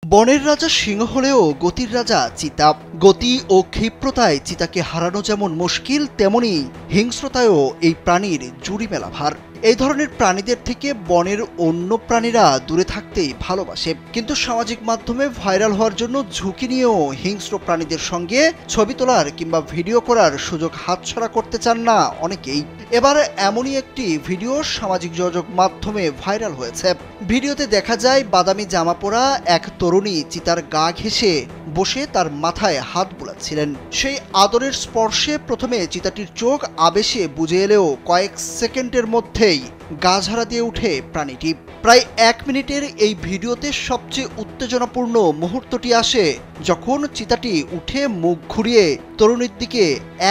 বনের রাজা সিংহ হলেও গতির রাজা চিতা। গতি ও ক্ষিপ্রতায় চিতাকে হারানো যেমন মুশকিল, তেমনি হিংস্রতায়ও এই প্রাণীর জুড়ি মেলা ভার। এই ধরনের প্রাণীদের থেকে বনের অন্য প্রাণীরা দূরে থাকতেই ভালোবাসে, কিন্তু সামাজিক মাধ্যমে ভাইরাল হওয়ার জন্য ঝুঁকি নিয়েও হিংস্র প্রাণীদের সঙ্গে ছবি তোলার কিংবা ভিডিও করার সুযোগ হাতছাড়া করতে চান না অনেকেই। এবার এমনই একটি ভিডিও সামাজিক যোগাযোগ মাধ্যমে ভাইরাল হয়েছে। ভিডিওতে দেখা যায় বাদামি জামা পরা এক তরুণী চিতার গা ঘেঁষে বসে তার মাথায় হাত বুলাচ্ছিলেন। সেই আদরের স্পর্শে প্রথমে চিতাটির চোখ আবেশে বুজে এলেও কয়েক সেকেন্ডের মধ্যেই গা ঝাড়া দিয়ে উঠে প্রাণীটি। প্রায় 1 মিনিটের এই ভিডিওতে সবচেয়ে উত্তেজনাপূর্ণ মুহূর্তটি আসে যখন চিতাটি উঠে মুখ ঘুরিয়ে তরুণীর দিকে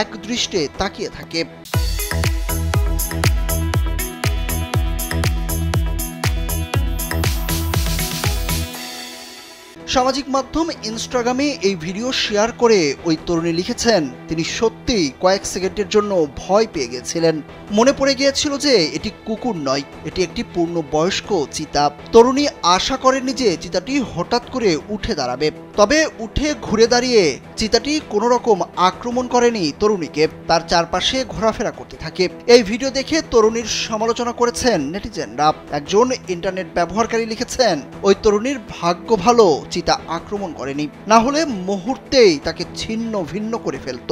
একদৃষ্টে তাকিয়ে থাকে। সামাজিক মাধ্যম ইনস্টাগ্রামে এই ভিডিও শেয়ার করে ওই তরুণী লিখেছেন, তিনি সত্যিই কয়েক সেকেন্ডের জন্য ভয় পেয়ে গেছিলেন। মনে পড়ে গিয়েছিল যে এটি কুকুর নয়, এটি একটি পূর্ণবয়স্ক চিতা। তরুণী আশা করেননি যে চিতাটি হঠাৎ করে উঠে দাঁড়াবে, তবে উঠে ঘুরে দাঁড়িয়ে চিতাটি কোনো রকম আক্রমণ করেনি তরুণীকে, তার চারপাশে ঘোরাফেরা করতে থাকে। এই ভিডিও দেখে তরুণীর সমালোচনা করেছেন নেটিজেনরা। একজন ইন্টারনেট ব্যবহারকারী লিখেছেন, ওই তরুণীর ভাগ্য ভালো চিতা আক্রমণ করেনি, না হলে মুহূর্তেই তাকে ছিন্ন ভিন্ন করে ফেলত।